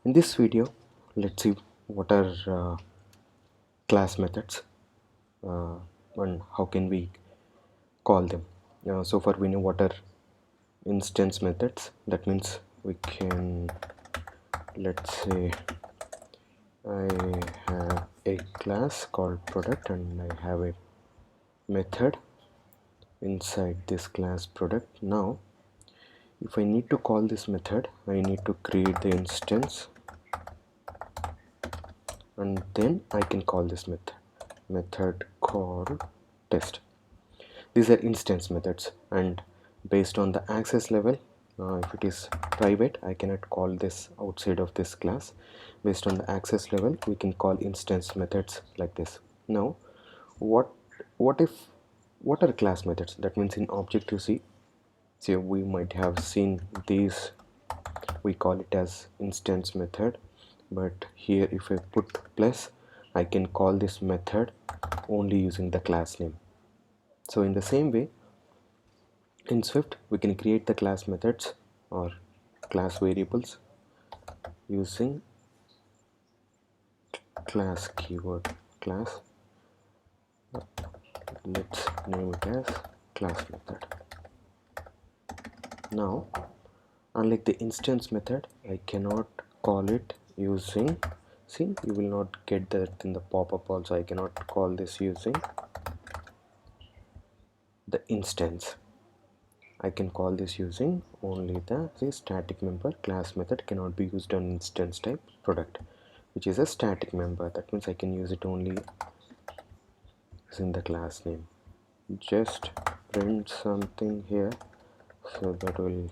In this video, let's see what are class methods uh, and how can we call them. So far we know what are instance methods. That means we can, let's say I have a class called product and I have a method inside this class product. Now if I need to call this method, I need to create the instance and then I can call this method called test. These are instance methods, and based on the access level, if it is private, I cannot call this outside of this class. Based on the access level, we can call instance methods like this. Now what if what are class methods? That means in Objective-C, so we might have seen these, we call it as instance method, but here if I put plus, I can call this method only using the class name. So in the same way, in Swift we can create the class methods or class variables using class keyword. Class, let's name it as class method. Now unlike the instance method, I cannot call it using, see, you will not get that in the pop-up also. I cannot call this using the instance. I can call this using only the static member. Class method cannot be used on instance type product, which is a static member. That means I can use it only using the class name. Just print something here, so that will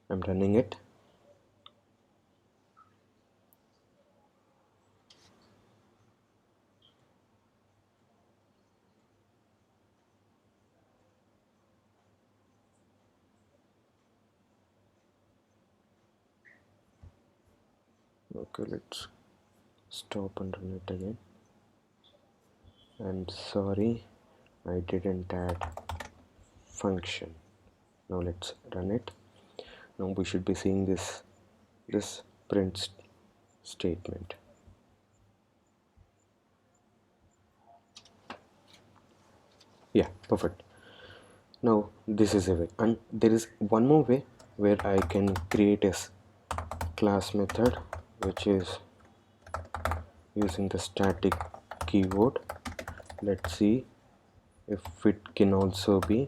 I'm running it. Okay, let's stop and run it again. I'm sorry, I didn't add function. Now let's run it. Now we should be seeing this print statement. Yeah, perfect. Now this is a way, and there is one more way where I can create a class method, which is using the static keyword. Let's see if it can also be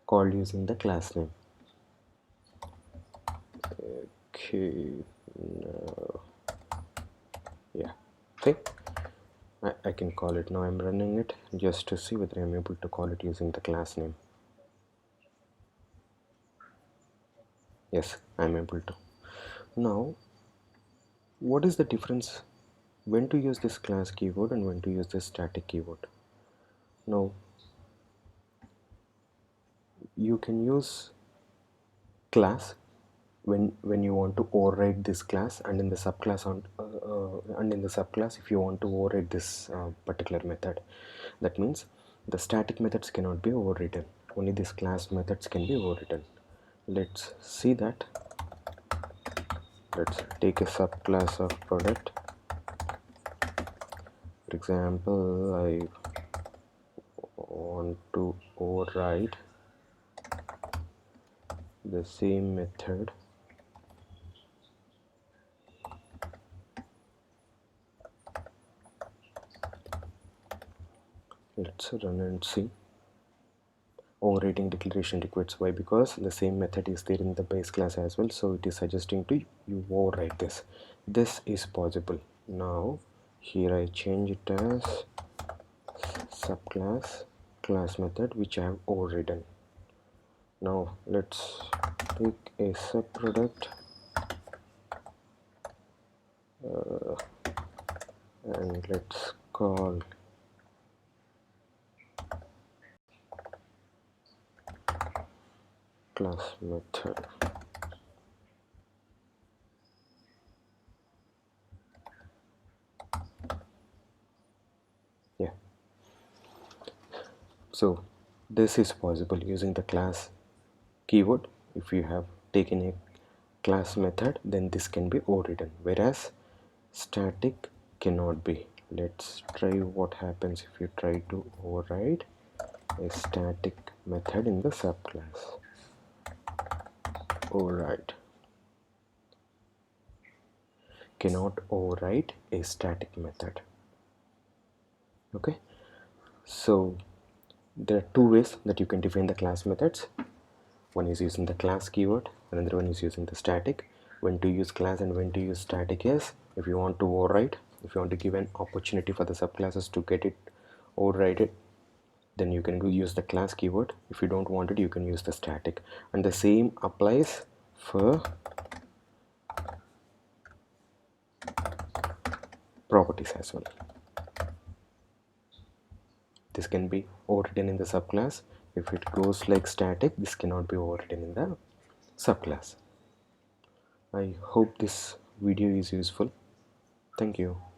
called using the class name. Okay, no. Yeah, okay, I can call it. Now I'm running it just to see whether I'm able to call it using the class name. Yes, I'm able to. Now what is the difference when to use this class keyword and when to use this static keyword? Now you can use class when you want to override this class, and in the subclass if you want to override this particular method. That means the static methods cannot be overridden, only these class methods can be overridden. Let's see that. Let's take a subclass of product. For example, I want to override the same method let's run and see. Overriding declaration requires. Why? Because the same method is there in the base class as well, so it is suggesting to you override this. This is possible. Now here I change it as subclass class method, which I have overridden. Now let's take a subproduct and let's call class method. Yeah, So this is possible using the class keyword. If you have taken a class method, then this can be overridden, whereas static cannot be. Let's try what happens if you try to override a static method in the subclass. Override. Cannot override a static method. Okay, so there are two ways that you can define the class methods. One is using the class keyword, another one is using the static. When to use class and when to use static is, if you want to override, if you want to give an opportunity for the subclasses to get it overridden, then you can use the class keyword. If you don't want it, you can use the static. And the same applies for properties as well. This can be overridden in the subclass. If it goes like static, this cannot be overridden in the subclass. I hope this video is useful. Thank you.